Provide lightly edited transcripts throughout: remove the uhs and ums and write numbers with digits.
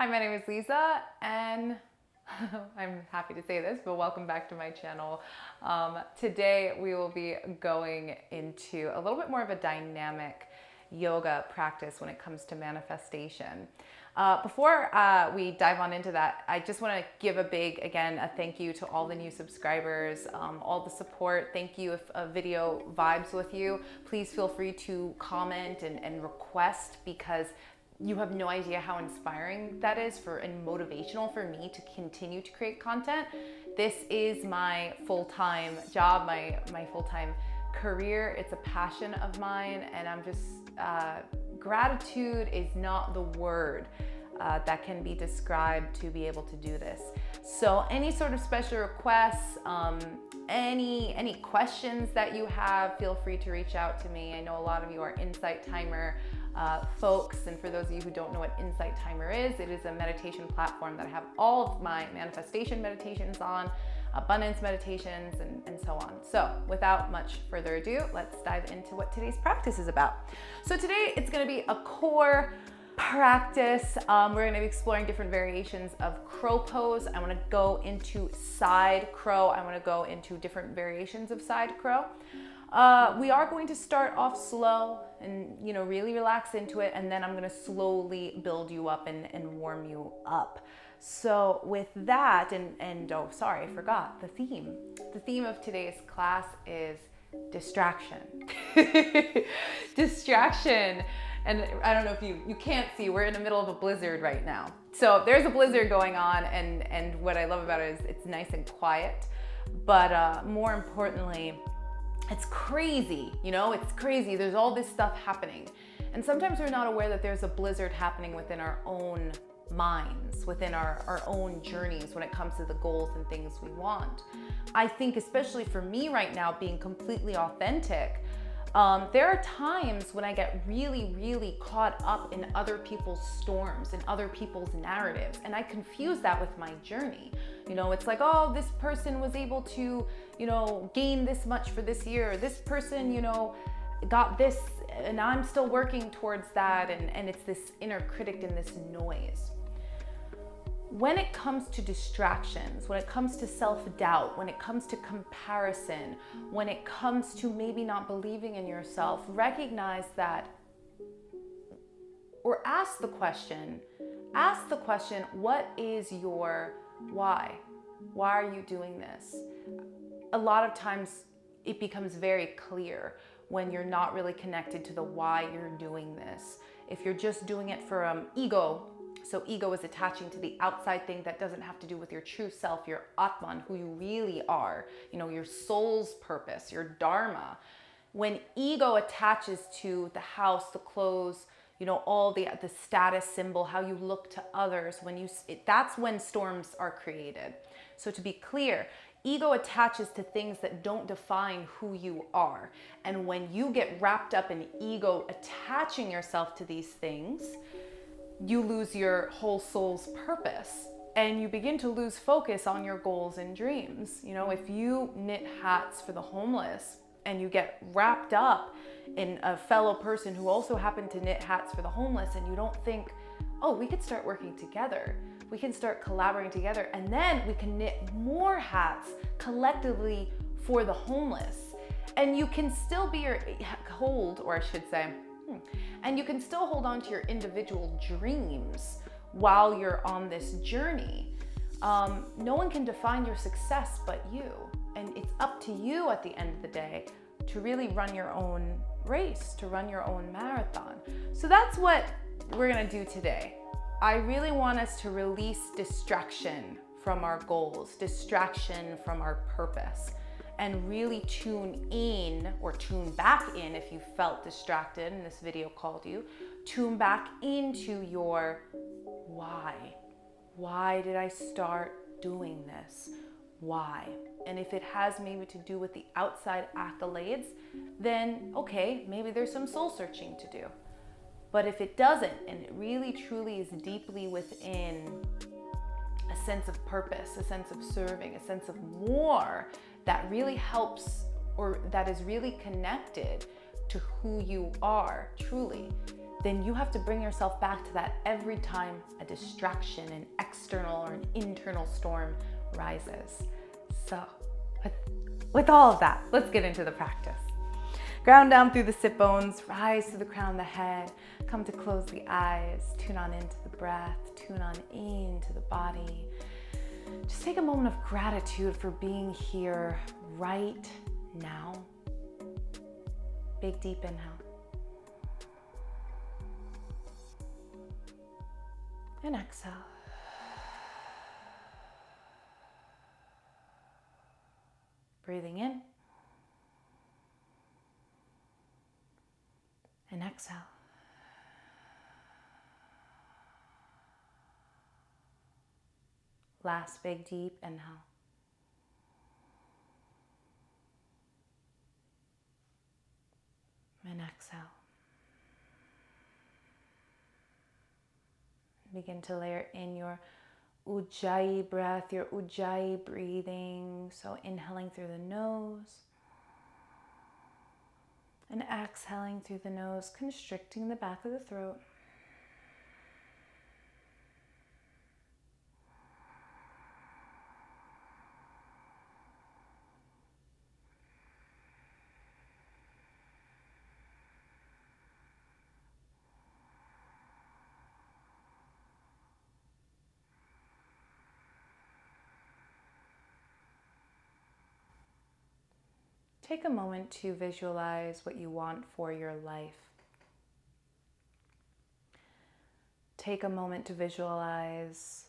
Hi, my name is Liza, and I'm happy to say this, but welcome back to my channel. Today we will be going into a little bit more of a dynamic yoga practice when it comes to manifestation. Before we dive on into that, I just want to give a thank you to all the new subscribers, all the support. Thank you. If a video vibes with you, please feel free to comment and request, because you have no idea how inspiring that is and motivational for me to continue to create content. This is my full-time job, my full-time career. It's a passion of mine, and I'm just, gratitude is not the word that can be described to be able to do this. So any sort of special requests, any questions that you have, feel free to reach out to me. I know a lot of you are Insight Timer folks, and for those of you who don't know what Insight Timer is, it is a meditation platform that I have all of my manifestation meditations on, abundance meditations, and so on. So without much further ado, let's dive into what today's practice is about. So today it's going to be a core practice. We're going to be exploring different variations of crow pose. I want to go into side crow. I want to go into different variations of side crow. We are going to start off slow and, really relax into it. And then I'm going to slowly build you up and warm you up. So with that, oh, sorry, I forgot the theme. The theme of today's class is distraction. Distraction. And I don't know if you can't see, we're in the middle of a blizzard right now. So there's a blizzard going on, and what I love about it is it's nice and quiet. But more importantly, it's crazy, it's crazy. There's all this stuff happening. And sometimes we're not aware that there's a blizzard happening within our own minds, within our own journeys when it comes to the goals and things we want. I think especially for me right now, being completely authentic, there are times when I get really, really caught up in other people's storms and other people's narratives, and I confuse that with my journey. It's like, oh, this person was able to, gain this much for this year. This person, got this, and I'm still working towards that, and it's this inner critic and this noise. When it comes to distractions, when it comes to self-doubt, when it comes to comparison, when it comes to maybe not believing in yourself, recognize that, or ask the question, what is your why? Why are you doing this? A lot of times it becomes very clear when you're not really connected to the why you're doing this. If you're just doing it for ego, so ego is attaching to the outside thing that doesn't have to do with your true self, your Atman, who you really are, your soul's purpose, your dharma. When ego attaches to the house, the clothes, all the status symbol, how you look to others, that's when storms are created. So to be clear, ego attaches to things that don't define who you are. And when you get wrapped up in ego attaching yourself to these things, you lose your whole soul's purpose, and you begin to lose focus on your goals and dreams. If you knit hats for the homeless and you get wrapped up in a fellow person who also happened to knit hats for the homeless, and you don't think, oh, we could start working together, we can start collaborating together, and then we can knit more hats collectively for the homeless. And you can still be and you can still hold on to your individual dreams while you're on this journey. No one can define your success but you. And it's up to you at the end of the day to really run your own race, to run your own marathon. So that's what we're gonna do today. I really want us to release distraction from our goals, distraction from our purpose, and really tune in, or tune back in if you felt distracted and this video called you. Tune back into your why. Why did I start doing this? Why? And if it has maybe to do with the outside accolades, then okay, maybe there's some soul searching to do. But if it doesn't, and it really truly is deeply within a sense of purpose, a sense of serving, a sense of more, that really helps, or that is really connected to who you are truly, then you have to bring yourself back to that every time a distraction, an external or an internal storm rises. So with all of that, let's get into the practice. Ground down through the sit bones, rise to the crown of the head, come to close the eyes, tune on into the breath, tune on into the body. Just take a moment of gratitude for being here right now. Big deep inhale. And exhale. Breathing in. And exhale. Last big deep inhale. And exhale. Begin to layer in your Ujjayi breath, your Ujjayi breathing. So inhaling through the nose and exhaling through the nose, constricting the back of the throat. Take a moment to visualize what you want for your life. Take a moment to visualize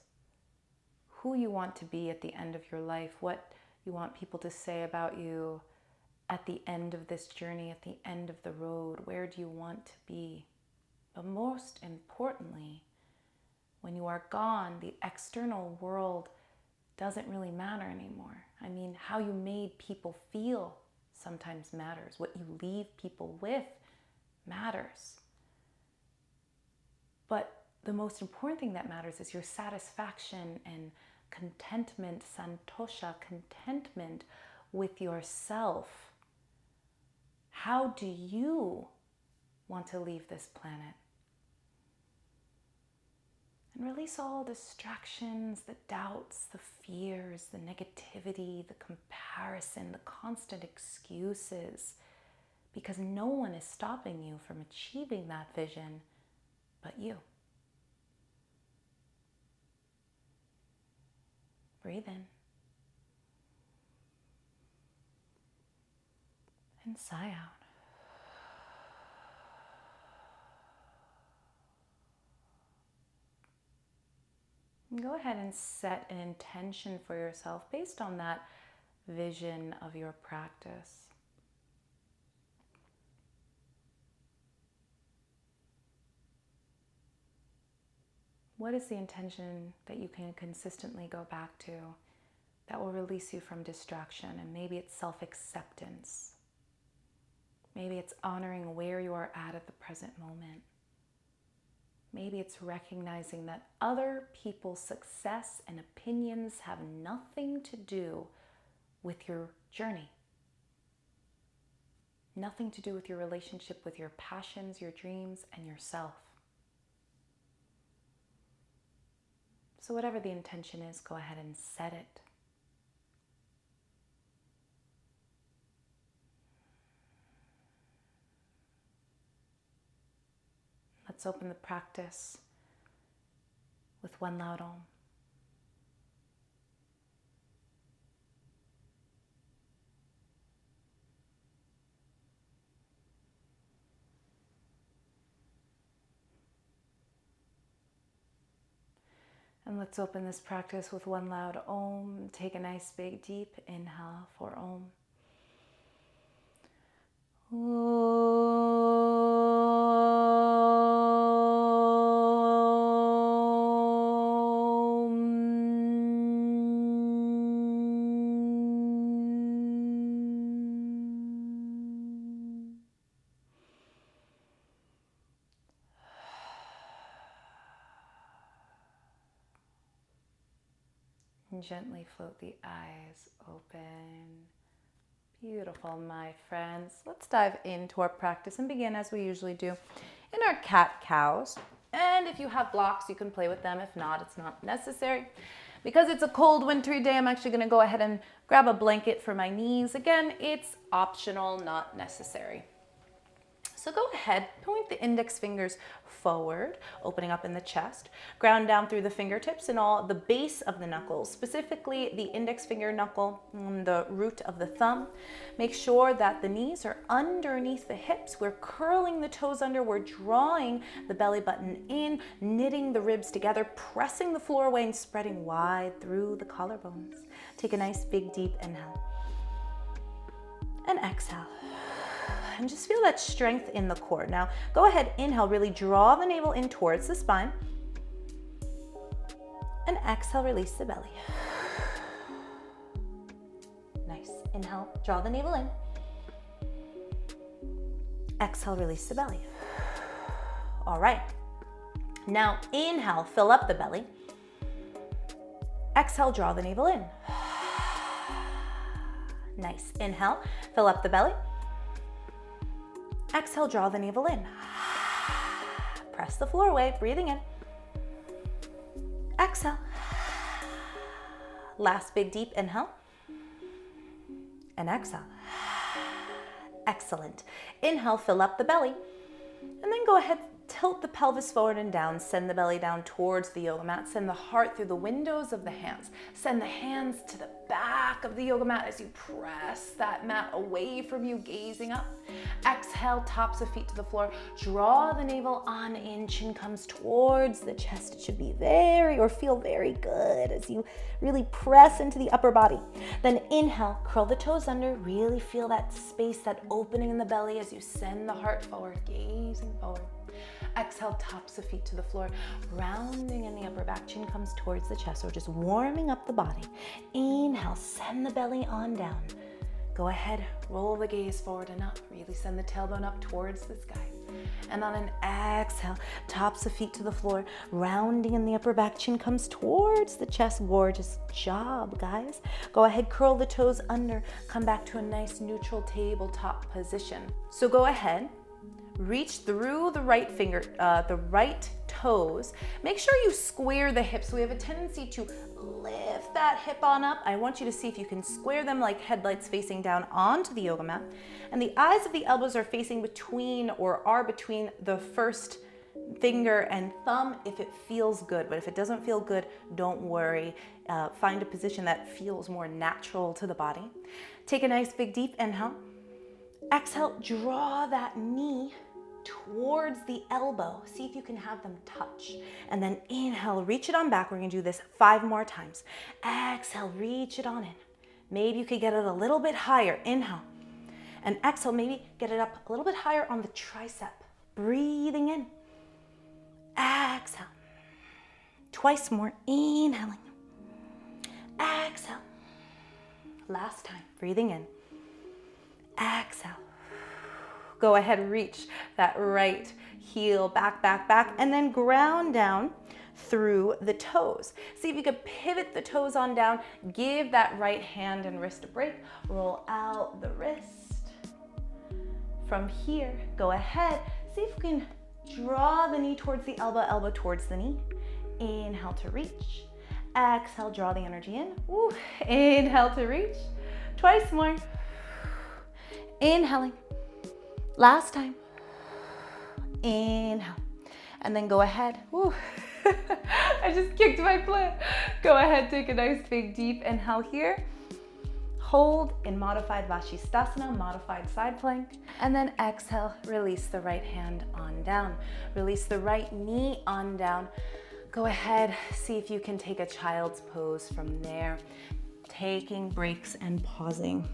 who you want to be at the end of your life, what you want people to say about you at the end of this journey, at the end of the road. Where do you want to be? But most importantly, when you are gone, the external world doesn't really matter anymore. I mean, how you made people feel sometimes matters. What you leave people with matters. But the most important thing that matters is your satisfaction and contentment, santosha, contentment with yourself. How do you want to leave this planet? And release all distractions, the doubts, the fears, the negativity, the comparison, the constant excuses, because no one is stopping you from achieving that vision but you. Breathe in and sigh out. Go ahead and set an intention for yourself based on that vision of your practice. What is the intention that you can consistently go back to that will release you from distraction? And maybe it's self-acceptance. Maybe it's honoring where you are at the present moment. Maybe it's recognizing that other people's success and opinions have nothing to do with your journey. Nothing to do with your relationship with your passions, your dreams, and yourself. So whatever the intention is, go ahead and set it. Let's open the practice with one loud Om. And let's open this practice with one loud Om. Take a nice big deep inhale for Om. And gently float the eyes open. Beautiful, my friends. Let's dive into our practice and begin as we usually do in our cat-cows. And if you have blocks, you can play with them. If not, it's not necessary. Because it's a cold, wintry day, I'm actually going to go ahead and grab a blanket for my knees. Again, it's optional, not necessary. So go ahead, point the index fingers forward, opening up in the chest. Ground down through the fingertips and all the base of the knuckles, specifically the index finger knuckle and the root of the thumb. Make sure that the knees are underneath the hips. We're curling the toes under. We're drawing the belly button in, knitting the ribs together, pressing the floor away and spreading wide through the collarbones. Take a nice big deep inhale and exhale. And just feel that strength in the core. Now, go ahead, inhale, really draw the navel in towards the spine. And exhale, release the belly. Nice. Inhale, draw the navel in. Exhale, release the belly. All right. Now, inhale, fill up the belly. Exhale, draw the navel in. Nice. Inhale, fill up the belly. Exhale, draw the navel in. Press the floor away, breathing in. Exhale. Last big deep inhale. And exhale. Excellent. Inhale, fill up the belly. And then go ahead, tilt the pelvis forward and down. Send the belly down towards the yoga mat. Send the heart through the windows of the hands. Send the hands to the back of the yoga mat as you press that mat away from you, gazing up. Exhale, tops of feet to the floor. Draw the navel on in. Chin comes towards the chest. It should be feel very good as you really press into the upper body. Then inhale, curl the toes under. Really feel that space, that opening in the belly as you send the heart forward, gazing forward. Exhale, tops of feet to the floor, rounding in the upper back. Chin comes towards the chest. So we're just warming up the body. Inhale, send the belly on down. Go ahead, roll the gaze forward and up. Really send the tailbone up towards the sky. And on an exhale, tops of feet to the floor, rounding in the upper back. Chin comes towards the chest. Gorgeous job, guys. Go ahead, curl the toes under. Come back to a nice neutral tabletop position. So go ahead, reach through the right finger, the right toes. Make sure you square the hips. We have a tendency to lift that hip on up. I want you to see if you can square them like headlights facing down onto the yoga mat. And the eyes of the elbows are facing between the first finger and thumb if it feels good. But if it doesn't feel good, don't worry. Find a position that feels more natural to the body. Take a nice big deep inhale. Exhale, draw that knee towards the elbow. See if you can have them touch. And then inhale, reach it on back. We're gonna do this 5 more times. Exhale, reach it on in. Maybe you could get it a little bit higher. Inhale. And exhale, maybe get it up a little bit higher on the tricep. Breathing in. Exhale. Twice more. Inhaling. Exhale. Last time. Breathing in. Exhale. Go ahead, reach that right heel back, and then ground down through the toes. See if you could pivot the toes on down. Give that right hand and wrist a break. Roll out the wrist. From here, go ahead. See if you can draw the knee towards the elbow, elbow towards the knee. Inhale to reach. Exhale, draw the energy in. Ooh. Inhale to reach. Twice more. Inhaling. Last time. Inhale. And then go ahead. Woo. I just kicked my plant. Go ahead, take a nice big deep inhale here. Hold in modified Vashisthasana, modified side plank. And then exhale, release the right hand on down. Release the right knee on down. Go ahead, see if you can take a child's pose from there. Taking breaks and pausing.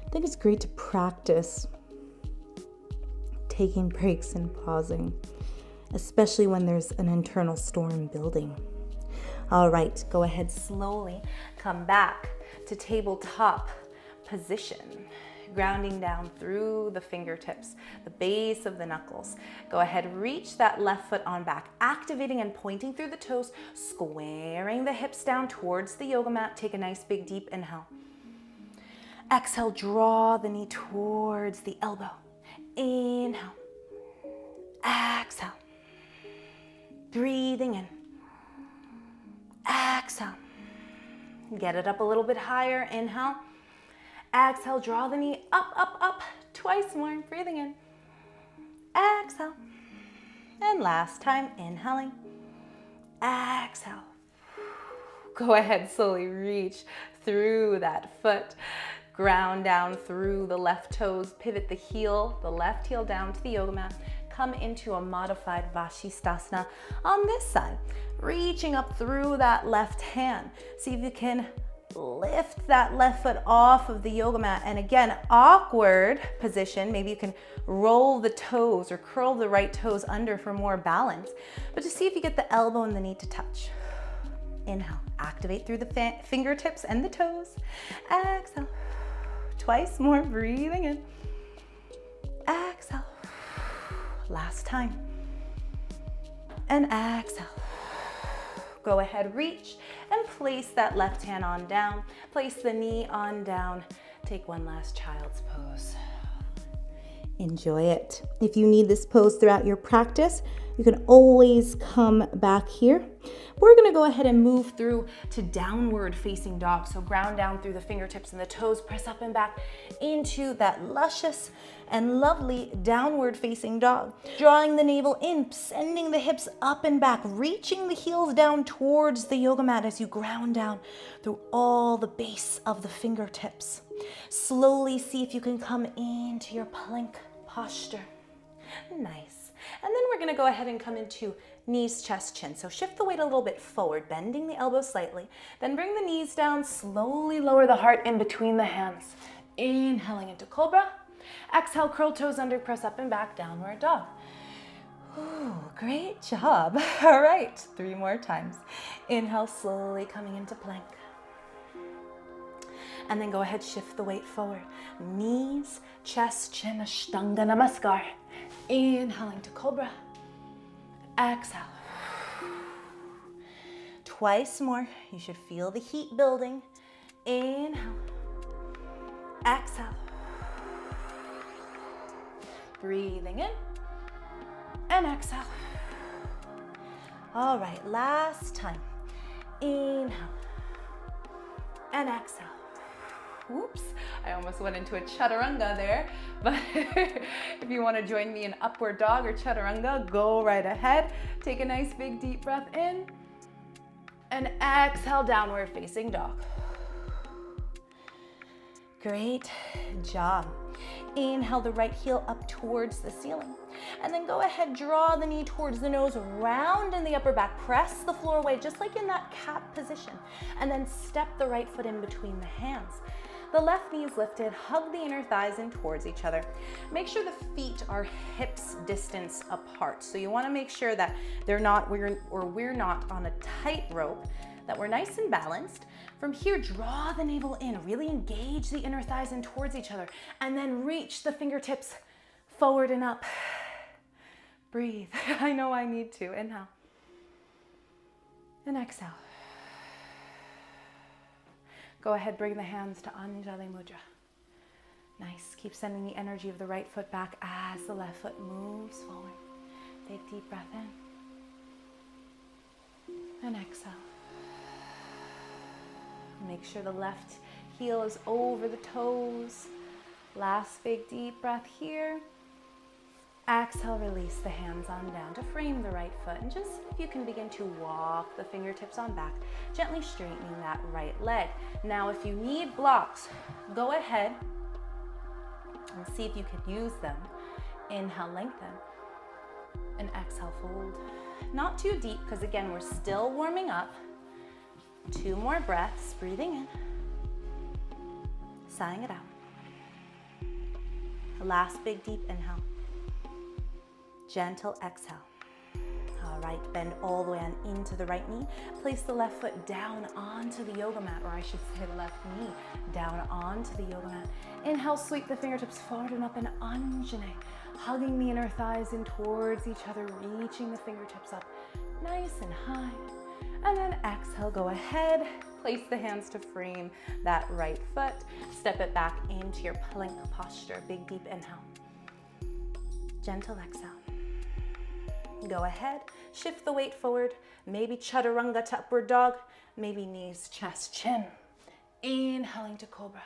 I think it's great to practice taking breaks and pausing, especially when there's an internal storm building. All right, go ahead, slowly come back to tabletop position, grounding down through the fingertips, the base of the knuckles. Go ahead, reach that left foot on back, activating and pointing through the toes, squaring the hips down towards the yoga mat. Take a nice big deep inhale. Exhale, draw the knee towards the elbow. Inhale. Exhale. Breathing in. Exhale. Get it up a little bit higher. Inhale. Exhale. Draw the knee up, up, up. Twice more. Breathing in. Exhale. And last time, inhaling. Exhale. Go ahead, slowly reach through that foot. Ground down through the left toes. Pivot the heel, the left heel down to the yoga mat. Come into a modified Vashisthasana on this side. Reaching up through that left hand. See if you can lift that left foot off of the yoga mat. And again, awkward position. Maybe you can roll the toes or curl the right toes under for more balance. But just see if you get the elbow and the knee to touch. Inhale, activate through the fingertips and the toes. Exhale. Twice more, breathing in. Exhale. Last time. And exhale. Go ahead, reach and place that left hand on down. Place the knee on down. Take one last child's pose. Enjoy it. If you need this pose throughout your practice, you can always come back here. We're gonna go ahead and move through to downward facing dog. So ground down through the fingertips and the toes, press up and back into that luscious and lovely downward facing dog. Drawing the navel in, sending the hips up and back, reaching the heels down towards the yoga mat as you ground down through all the base of the fingertips. Slowly see if you can come into your plank posture. Nice. And then we're gonna go ahead and come into knees, chest, chin. So shift the weight a little bit forward, bending the elbows slightly. Then bring the knees down, slowly lower the heart in between the hands. Inhaling into cobra. Exhale, curl toes under, press up and back, downward dog. Ooh, great job. All right, 3 more times. Inhale, slowly coming into plank. And then go ahead, shift the weight forward. Knees, chest, chin, Ashtanga Namaskar. Inhaling to cobra. Exhale. Twice more. You should feel the heat building. Inhale. Exhale. Breathing in and exhale. All right, last time. Inhale and exhale. Whoops, I almost went into a chaturanga there, but if you want to join me in upward dog or chaturanga, go right ahead. Take a nice big deep breath in and exhale, downward facing dog. Great job. Inhale the right heel up towards the ceiling. And then go ahead, draw the knee towards the nose, round in the upper back. Press the floor away, just like in that cat position. And then step the right foot in between the hands. The left knee is lifted, hug the inner thighs in towards each other. Make sure the feet are hips distance apart. So you wanna make sure that we're not on a tight rope, that we're nice and balanced. From here, draw the navel in, really engage the inner thighs in towards each other, and then reach the fingertips forward and up. Breathe. I know I need to. Inhale. And exhale. Go ahead, bring the hands to Anjali Mudra. Nice. Keep sending the energy of the right foot back as the left foot moves forward. Take a deep breath in. And exhale. Make sure the left heel is over the toes. Last big deep breath here. Exhale, release the hands on down to frame the right foot. And just if you can begin to walk the fingertips on back, gently straightening that right leg. Now, if you need blocks, go ahead and see if you could use them. Inhale, lengthen. And exhale, fold. Not too deep, because again, we're still warming up. 2 more breaths, breathing in, sighing it out. Last big deep inhale. Gentle exhale. All right, bend all the way on into the right knee. Place the left foot down onto the yoga mat, or I should say the left knee down onto the yoga mat. Inhale, sweep the fingertips forward and up in Anjane. Hugging the inner thighs in towards each other, reaching the fingertips up nice and high. And then exhale, go ahead, place the hands to frame that right foot. Step it back into your plank posture. Big deep inhale. Gentle exhale. Go ahead, shift the weight forward, maybe chaturanga to upward dog, maybe knees, chest, chin. Inhaling to cobra.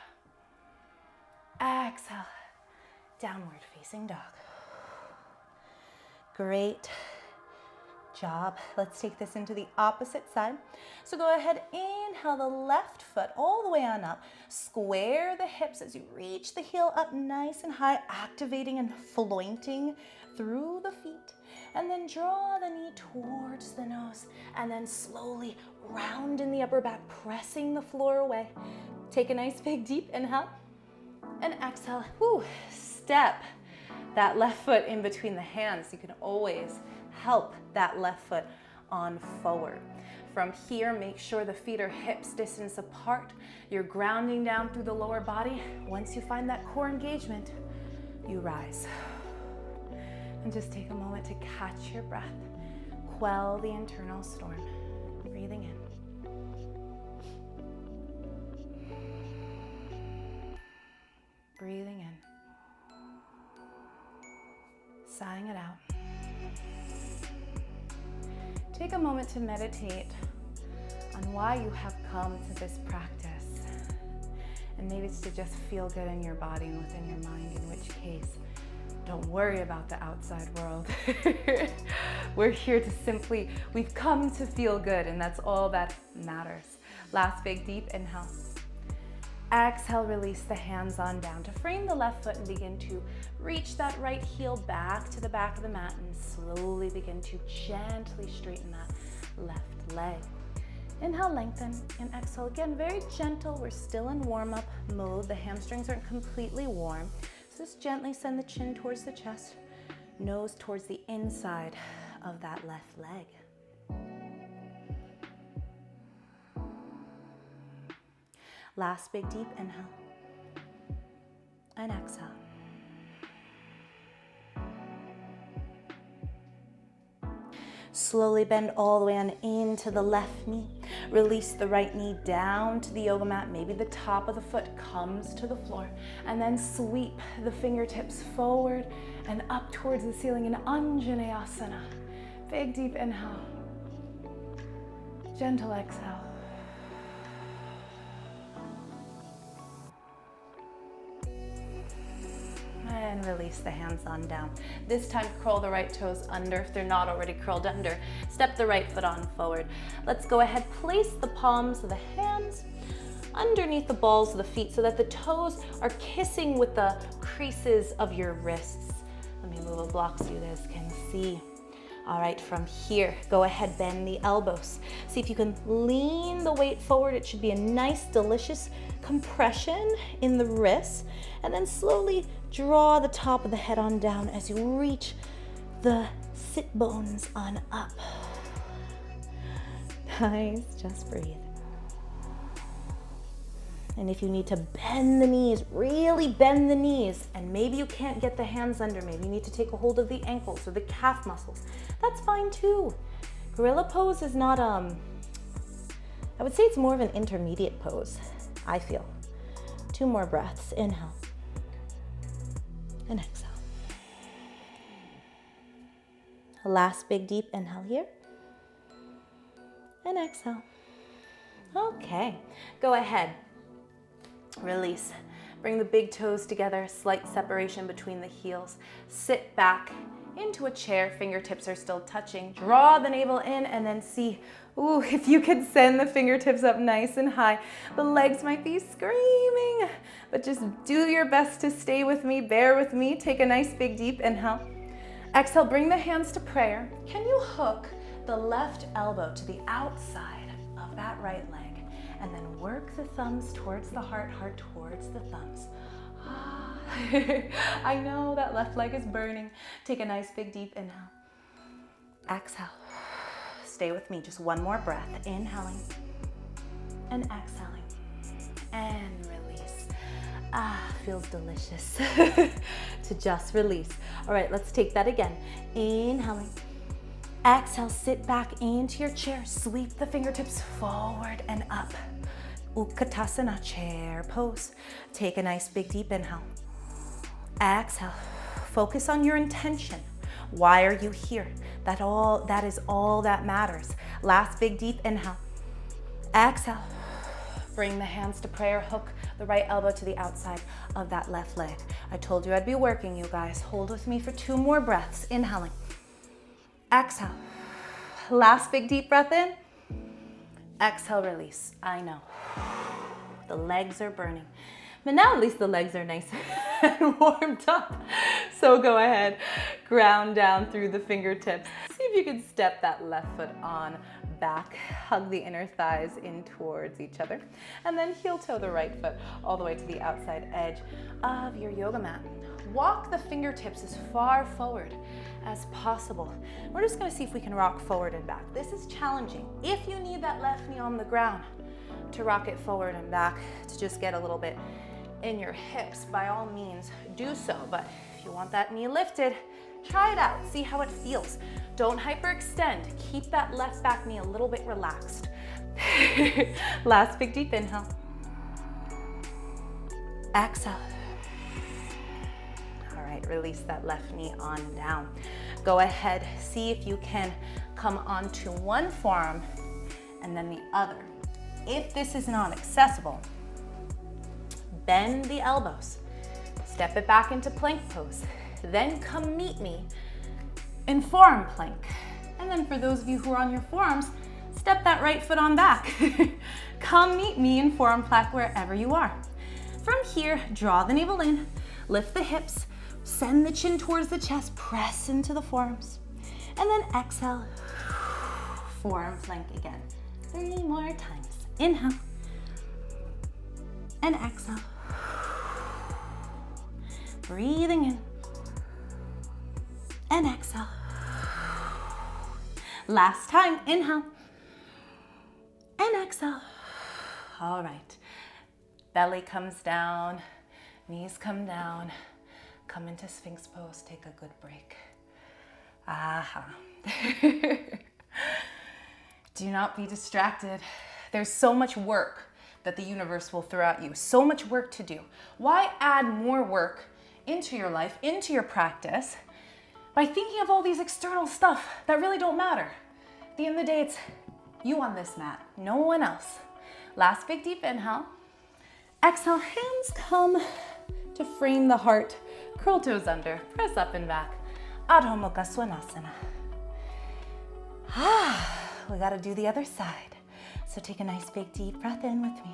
Exhale, downward facing dog. Great job. Let's take this into the opposite side. So go ahead, inhale the left foot all the way on up. Square the hips as you reach the heel up nice and high, activating and flointing through the feet. And then draw the knee towards the nose. And then slowly round in the upper back, pressing the floor away. Take a nice big deep inhale. And exhale. Woo. Step that left foot in between the hands. You can always help that left foot on forward. From here, make sure the feet are hips distance apart. You're grounding down through the lower body. Once you find that core engagement, you rise. And just take a moment to catch your breath. Quell the internal storm. Breathing in. Breathing in. Sighing it out. Take a moment to meditate on why you have come to this practice. And maybe it's to just feel good in your body and within your mind, in which case, don't worry about the outside world. We're here to simply, we've come to feel good, and that's all that matters. Last big deep inhale. Exhale, release the hands on down to frame the left foot and begin to reach that right heel back to the back of the mat and slowly begin to gently straighten that left leg. Inhale, lengthen, and exhale again, very gentle. We're still in warm-up mode. The hamstrings aren't completely warm. So just gently send the chin towards the chest, nose towards the inside of that left leg. Last big deep inhale and exhale. Slowly bend all the way on into the left knee. Release the right knee down to the yoga mat. Maybe the top of the foot comes to the floor. And then sweep the fingertips forward and up towards the ceiling in Anjaneyasana. Big deep inhale. Gentle exhale. And release the hands on down. This time, curl the right toes under if they're not already curled under. Step the right foot on forward. Let's go ahead, place the palms of the hands underneath the balls of the feet so that the toes are kissing with the creases of your wrists. Let me move a block so you guys can see. All right, from here, go ahead, bend the elbows. See if you can lean the weight forward. It should be a nice, delicious compression in the wrists. And then slowly draw the top of the head on down as you reach the sit bones on up. Nice, just breathe. And if you need to bend the knees, really bend the knees, and maybe you can't get the hands under, maybe you need to take a hold of the ankles or the calf muscles, that's fine too. Gorilla pose is not, I would say it's more of an intermediate pose, I feel. 2 more breaths, inhale and exhale. Last big deep inhale here and exhale. Okay, go ahead. Release. Bring the big toes together, slight separation between the heels. Sit back into a chair, fingertips are still touching. Draw the navel in and then see, ooh, if you could send the fingertips up nice and high. The legs might be screaming, but just do your best to stay with me, bear with me. Take a nice big deep inhale. Exhale, bring the hands to prayer. Can you hook the left elbow to the outside of that right leg? And then work the thumbs towards the heart, heart towards the thumbs. I know that left leg is burning. Take a nice big deep inhale. Exhale. Stay with me, just 1 more breath. Inhaling and exhaling and release. Feels delicious to just release. All right, let's take that again. Inhaling. Exhale, sit back into your chair. Sweep the fingertips forward and up. Utkatasana, chair pose. Take a nice big deep inhale. Exhale, Focus on your intention. Why are you here? That is all that matters. Last big deep inhale. Exhale. Bring the hands to prayer. Hook the right elbow to the outside of that left leg. I told you I'd be working, you guys. Hold with me for 2 more breaths. Inhaling. Exhale. Last big deep breath in. Exhale, release. I know. The legs are burning. But now at least the legs are nice and warmed up. So go ahead, ground down through the fingertips. See if you can step that left foot on back. Hug the inner thighs in towards each other. And then heel toe the right foot all the way to the outside edge of your yoga mat. Walk the fingertips as far forward as possible. We're just gonna see if we can rock forward and back. This is challenging. If you need that left knee on the ground to rock it forward and back, to just get a little bit in your hips, by all means do so. But if you want that knee lifted, try it out, see how it feels. Don't hyperextend. Keep that left back knee a little bit relaxed. Last big deep inhale. Exhale. All right, release that left knee on down. Go ahead, see if you can come onto one forearm and then the other. If this is not accessible, bend the elbows, step it back into plank pose, then come meet me in forearm plank. And then for those of you who are on your forearms, step that right foot on back. Come meet me in forearm plank wherever you are. From here, draw the navel in, lift the hips, send the chin towards the chest, press into the forearms, and then exhale, forearm plank again. 3 more times. Inhale, and exhale. Breathing in and exhale. Last time, inhale and exhale. All right, belly comes down, knees come down, come into Sphinx pose, take a good break. Aha. Do not be distracted. There's so much work that the universe will throw at you, so much work to do. Why add more work into your life, into your practice, by thinking of all these external stuff that really don't matter? At the end of the day, it's you on this mat, no one else. Last big deep inhale. Exhale, hands come to frame the heart. Curl toes under, press up and back. Adho Mukha Svanasana. We gotta do the other side. So take a nice big deep breath in with me.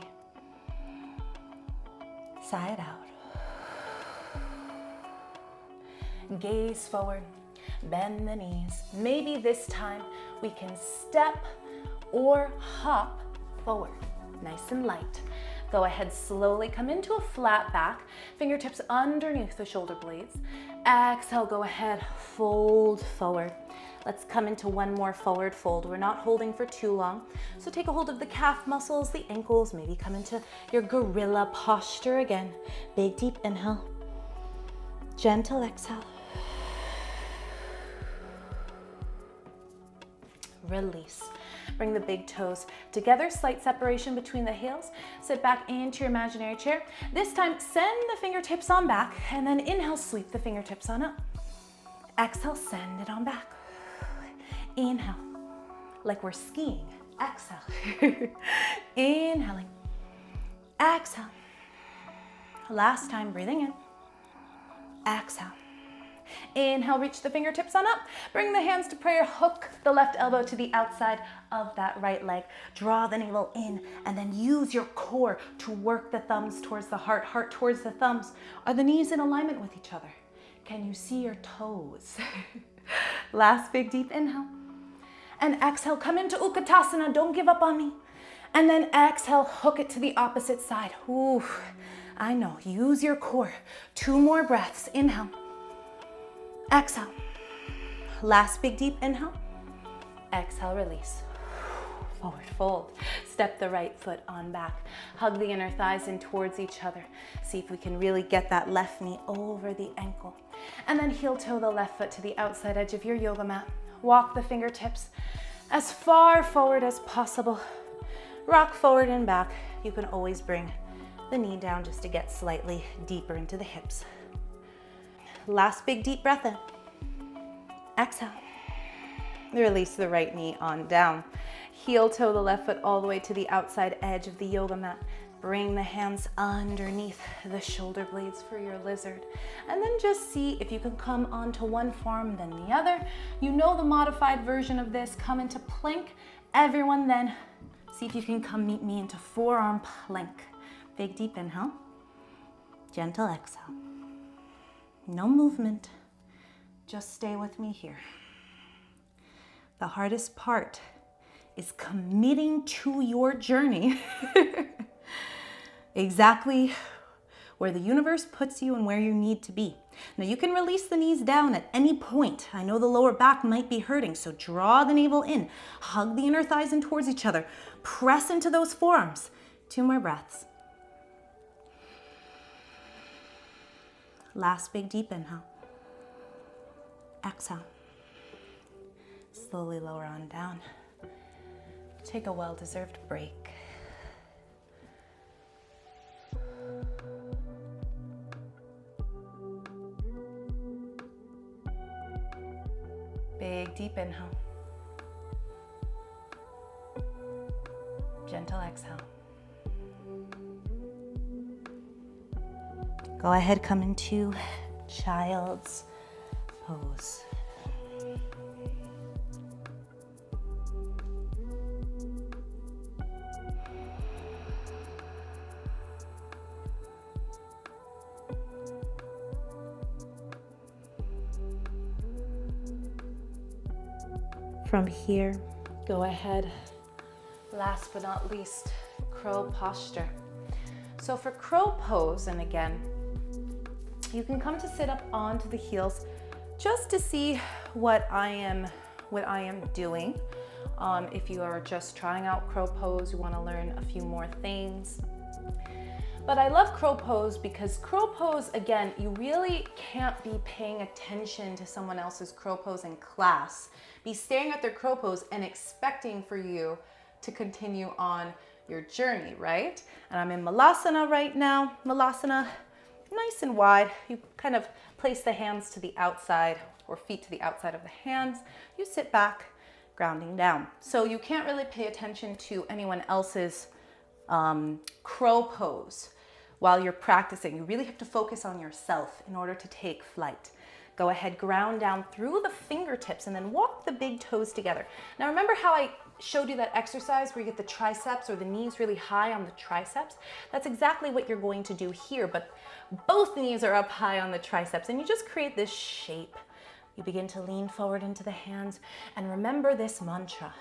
Sigh it out. Gaze forward, bend the knees. Maybe this time we can step or hop forward, nice and light. Go ahead, slowly come into a flat back, fingertips underneath the shoulder blades. Exhale, go ahead, fold forward. Let's come into one more forward fold. We're not holding for too long. So take a hold of the calf muscles, the ankles, maybe come into your gorilla posture again. Big deep inhale, gentle exhale. Release. Bring the big toes together, slight separation between the heels. Sit back into your imaginary chair. This time, send the fingertips on back, and then inhale, sweep the fingertips on up. Exhale, send it on back. Inhale, like we're skiing. Exhale. Inhaling. Exhale. Last time, breathing in. Exhale. Inhale, reach the fingertips on up. Bring the hands to prayer. Hook the left elbow to the outside of that right leg. Draw the navel in, and then use your core to work the thumbs towards the heart, heart towards the thumbs. Are the knees in alignment with each other? Can you see your toes? Last big deep inhale. And exhale, come into Utkatasana. Don't give up on me. And then exhale, hook it to the opposite side. Ooh, I know. Use your core. 2 more breaths. Inhale. Exhale. Last big deep inhale. Exhale, release. Forward fold. Step the right foot on back. Hug the inner thighs in towards each other. See if we can really get that left knee over the ankle. And then heel toe the left foot to the outside edge of your yoga mat. Walk the fingertips as far forward as possible. Rock forward and back. You can always bring the knee down just to get slightly deeper into the hips. Last big deep breath in. Exhale. Release the right knee on down. Heel toe the left foot all the way to the outside edge of the yoga mat. Bring the hands underneath the shoulder blades for your lizard. And then just see if you can come onto one form, then the other. You know the modified version of this. Come into plank. Everyone then, see if you can come meet me into forearm plank. Big deep inhale. Gentle exhale. No movement. Just stay with me here. The hardest part is committing to your journey. Exactly where the universe puts you and where you need to be. Now you can release the knees down at any point. I know the lower back might be hurting, so draw the navel in. Hug the inner thighs in towards each other. Press into those forearms. 2 more breaths. Last big deep inhale. Exhale. Slowly lower on down. Take a well-deserved break. Big deep inhale. Gentle exhale. Go ahead, come into child's pose. From here, go ahead, last but not least, crow posture. So for crow pose, and again, you can come to sit up onto the heels just to see what I am doing. If you are just trying out crow pose, you want to learn a few more things. But I love crow pose because crow pose, again, you really can't be paying attention to someone else's crow pose in class. Be staring at their crow pose and expecting for you to continue on your journey, right? And I'm in Malasana right now. Malasana, nice and wide. You kind of place the hands to the outside or feet to the outside of the hands. You sit back, grounding down. So you can't really pay attention to anyone else's crow pose while you're practicing. You really have to focus on yourself in order to take flight. Go ahead, ground down through the fingertips and then walk the big toes together. Now remember how I showed you that exercise where you get the triceps or the knees really high on the triceps? That's exactly what you're going to do here, but both knees are up high on the triceps and you just create this shape. You begin to lean forward into the hands and remember this mantra.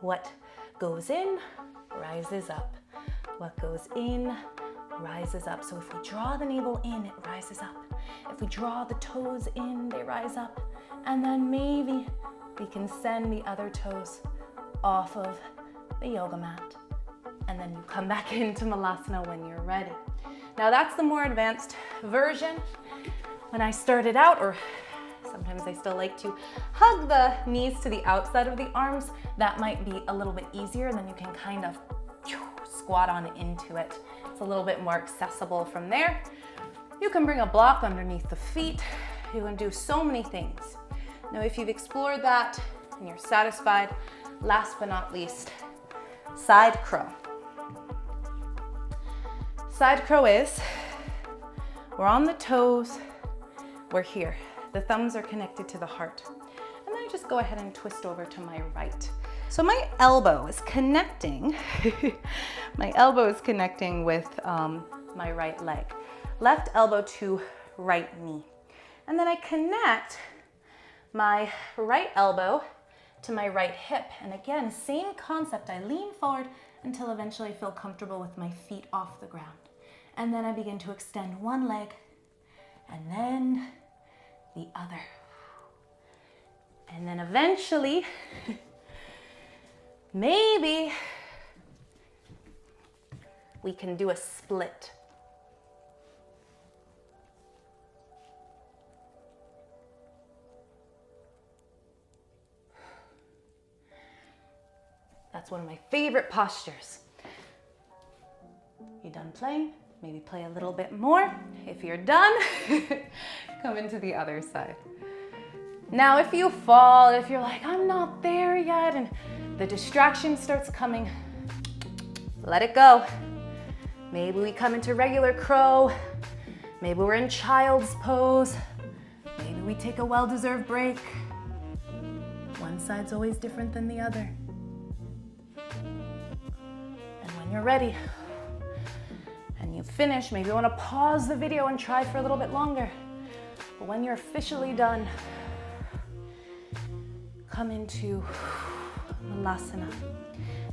What goes in, rises up. What goes in, rises up. So if we draw the navel in, it rises up. If we draw the toes in, they rise up. And then maybe we can send the other toes off of the yoga mat. And then you come back into Malasana when you're ready. Now that's the more advanced version. When I started out, or sometimes I still like to hug the knees to the outside of the arms, that might be a little bit easier. Then you can kind of squat on into it. It's a little bit more accessible from there. You can bring a block underneath the feet. You can do so many things. Now, if you've explored that and you're satisfied, last but not least, side crow. Side crow is, we're on the toes, we're here. The thumbs are connected to the heart. And then I just go ahead and twist over to my right. So my elbow is connecting, my elbow is connecting with my right leg. Left elbow to right knee. And then I connect my right elbow to my right hip. And again, same concept. I lean forward until eventually I feel comfortable with my feet off the ground. And then I begin to extend one leg and then the other. And then eventually, maybe we can do a split. That's one of my favorite postures. You done playing? Maybe play a little bit more. If you're done, Come into the other side. Now, if you fall, if you're like, I'm not there yet, and the distraction starts coming, let it go. Maybe we come into regular crow. Maybe we're in child's pose. Maybe we take a well-deserved break. One side's always different than the other. And when you're ready and you finish, maybe you want to pause the video and try for a little bit longer. But when you're officially done, come into Malasana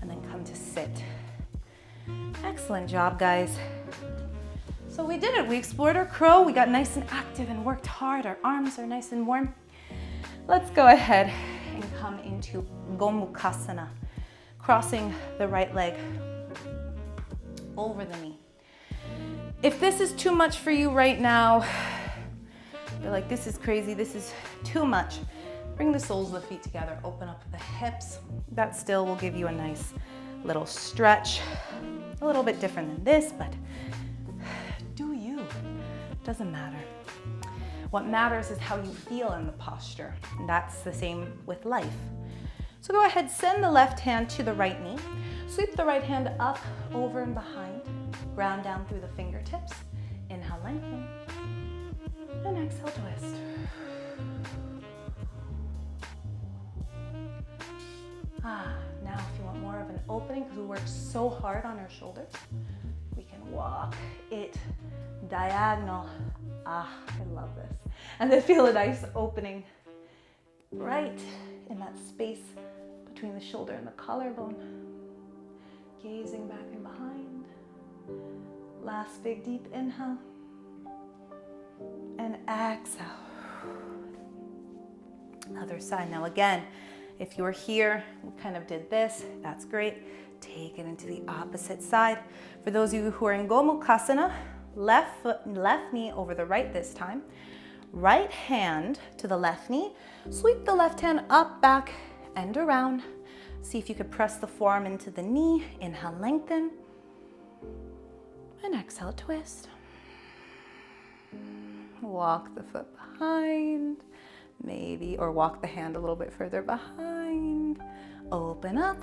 and then come to sit. Excellent job, guys. So we did it. We explored our crow. We got nice and active and worked hard. Our arms are nice and warm. Let's go ahead and come into Gomukhasana, crossing the right leg over the knee. If this is too much for you right now, you're like, this is crazy, this is too much, bring the soles of the feet together, open up the hips. That still will give you a nice little stretch. A little bit different than this, but do you. Doesn't matter. What matters is how you feel in the posture. And that's the same with life. So go ahead, send the left hand to the right knee. Sweep the right hand up, over and behind. Ground down through the fingertips. Inhale, lengthen. And exhale, twist. Now if you want more of an opening, because we worked so hard on our shoulders, we can walk it diagonal. I love this. And then feel a nice opening right in that space between the shoulder and the collarbone. Gazing back and behind. Last big deep inhale. And exhale. Other side. Now again, if you were here, we kind of did this, that's great. Take it into the opposite side. For those of you who are in Gomukhasana, left foot, left knee over the right this time. Right hand to the left knee. Sweep the left hand up, back, and around. See if you could press the forearm into the knee. Inhale, lengthen. And exhale, twist. Walk the foot behind. Maybe, or walk the hand a little bit further behind. Open up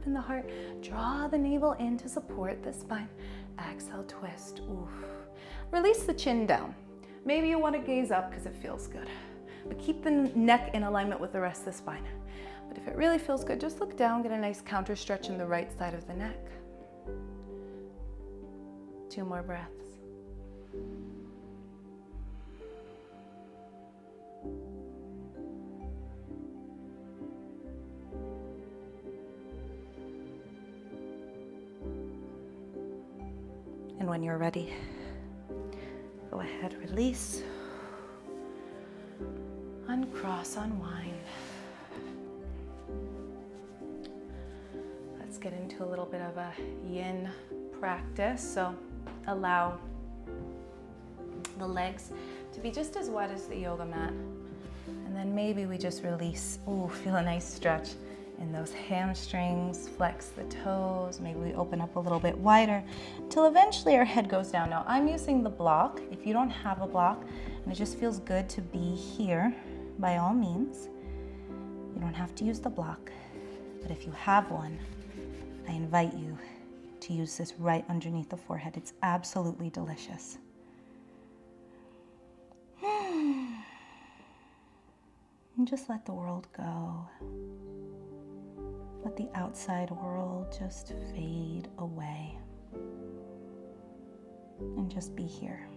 in the heart. Draw the navel in to support the spine. Exhale, twist. Oof. Release the chin down. Maybe you want to gaze up because it feels good, but keep the neck in alignment with the rest of the spine. But if it really feels good, just look down, get a nice counter stretch in the right side of the neck. 2 more breaths. And when you're ready, go ahead, release, uncross, unwind. Let's get into a little bit of a yin practice. So allow the legs to be just as wide as the yoga mat. And then maybe we just release. Ooh, feel a nice stretch in those hamstrings, flex the toes. Maybe we open up a little bit wider until eventually our head goes down. Now I'm using the block. If you don't have a block and it just feels good to be here, by all means, you don't have to use the block. But if you have one, I invite you to use this right underneath the forehead. It's absolutely delicious. And just let the world go. Let the outside world just fade away. And just be here.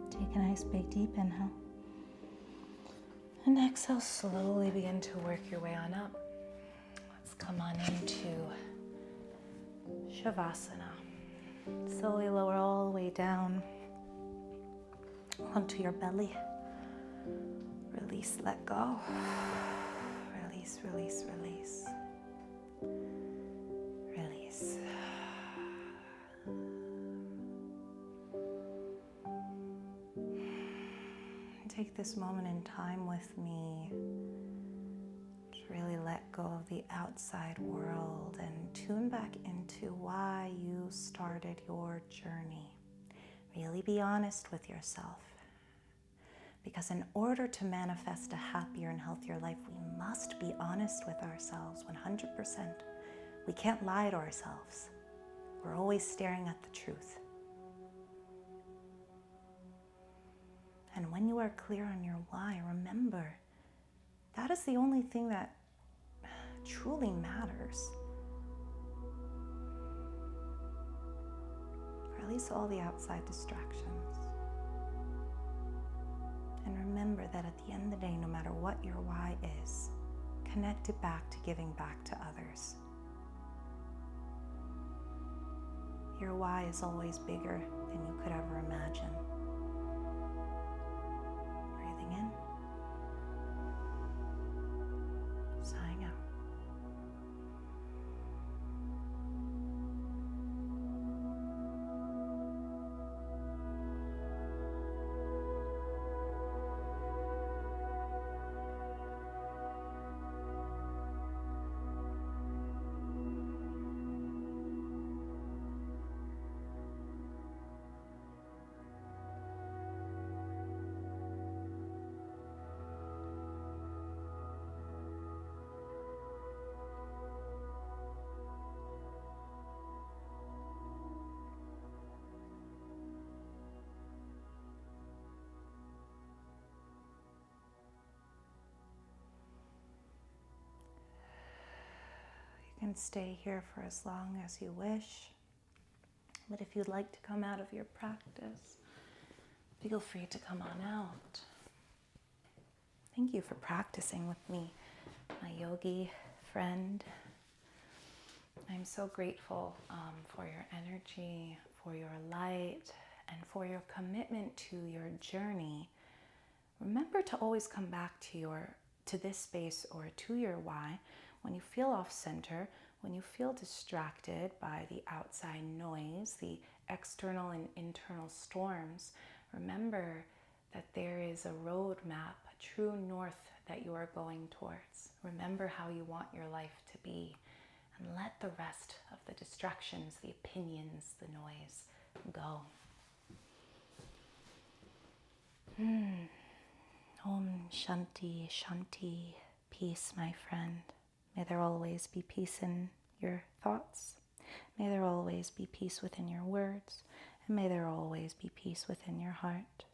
Take a nice big deep inhale. And exhale, slowly begin to work your way on up. Let's come on into Shavasana. Slowly lower all the way down onto your belly. Release, let go. Release, release, release. Release. Take this moment in time with me to really let go of the outside world and tune back into why you started your journey. Really be honest with yourself. Because in order to manifest a happier and healthier life, we must be honest with ourselves 100%. We can't lie to ourselves. We're always staring at the truth. And when you are clear on your why, remember, that is the only thing that truly matters. Release all the outside distractions. And remember that at the end of the day, no matter what your why is, connect it back to giving back to others. Your why is always bigger than you could ever imagine. Breathing in. Sighing out. You can stay here for as long as you wish, but if you'd like to come out of your practice, feel free to come on out. Thank you for practicing with me, my yogi friend. I'm so grateful for your energy, for your light, and for your commitment to your journey. Remember to always come back to this space or to your why when you feel off center, when you feel distracted by the outside noise, the external and internal storms. Remember that there is a roadmap, a true north that you are going towards. Remember how you want your life to be, and let the rest of the distractions, the opinions, the noise go. Om Shanti, Shanti, peace, my friend. May there always be peace in your thoughts. May there always be peace within your words. And may there always be peace within your heart.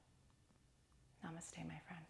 Namaste, my friend.